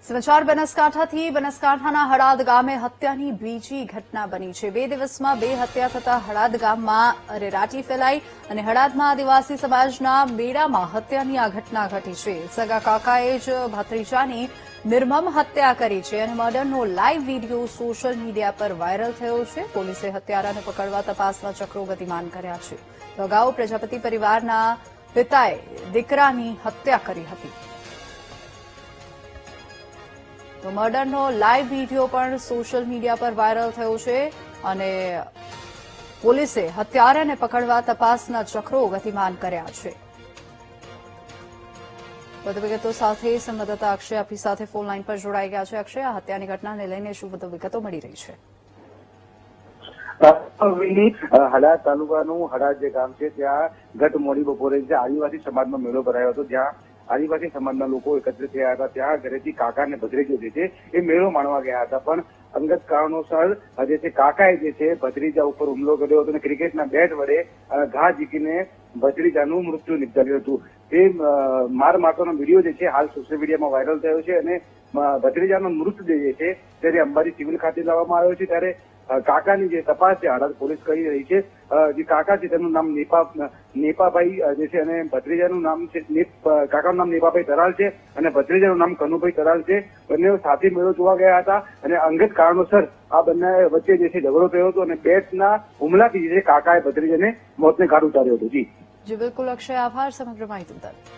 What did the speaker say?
સમાચાર બનાસકાંઠાથી બનાસકાંઠાના હળાદ ગામે હત્યાની બીજી ઘટના બની છે। 2 દિવસમાં 2 હત્યા થતા હળાદ ગામમાં અરેરાટી ફેલાઈ અને હળાદમાં આદિવાસી સમાજના મેળામાં હત્યાની આ ઘટના ઘટી છે। સગા કાકાએ જ ભત્રીજાની નિર્મમ હત્યા કરી છે અને મર્ડરનો લાઇવ વિડીયો સોશિયલ મીડિયા પર વાયરલ થયો છે। પોલીસે હત્યારાને પકડવા તપાસના ચક્રો ગતિમાન કર્યા છે। તો અગાઉ પ્રજાપતિ પરિવારના પિતાએ દીકરાની હત્યા કરી હતી। તો મર્ડરનો લાઇવ વિડીયો પણ સોશિયલ મીડિયા પર વાયરલ થયો છે અને પોલીસે હત્યારાને પકડવા તપાસના ચક્રો ગતિમાન કર્યા છે। વધુ વિગતો સાથે સંવાદદાતા અક્ષય આપણી સાથે ફોન લાઈન પર જોડાઈ ગયા છે। અક્ષય, આ હત્યાની ઘટનાને લઈને શું વધુ વિગતો મળી રહી છે? હળાદ તાલુકાનું હળાદ જે ગામ છે ત્યાં ગત મોડી બપોરે જે આદિવાસી સમાજનો મેળો ભરાયો હતો, જ્યાં આદિવાસી સમાજના લોકો એકત્રિત થયા હતા। ત્યાં ઘરેથી કાકા અને ભત્રીજો જે છે એ મેળો માણવા ગયા હતા, પણ અંગત કારણોસર જે છે કાકાએ જે છે ભત્રીજા ઉપર હુમલો કર્યો હતો અને ક્રિકેટના બેટ વડે ઘા ઝીકીને ભત્રીજાનું મૃત્યુ નિપજાવ્યું હતું। તે માર મારવાનો વિડીયો જે છે હાલ સોશિયલ મીડિયામાં વાયરલ થયો છે અને ભત્રીજાનો મૃતદેહ જે છે ત્યારે અંબાજી સિવિલ ખાતે લાવવામાં આવ્યો છે। ત્યારે કાકાની જે તપાસ છે હળાદ પોલીસ કરી રહી છે। જે કાકા છે તેનું નામ નેપાભાઈ જે છે અને ભત્રીજાનું નામ છે કાકાનું નામ નેપાભાઈ તરાલ છે અને ભત્રીજાનું નામ કનુભાઈ તરાલ છે। બંને સાથે મેળો જોવા ગયા હતા અને અંગત કારણોસર આ બંને વચ્ચે જે છે ઝઘડો થયો હતો અને બેટના હુમલાથી જે કાકાએ ભત્રીજાને મોતને ઘાટ ઉતાર્યો હતો। જી બિલકુલ અક્ષય, આભાર સમગ્ર માહિતી બદલ।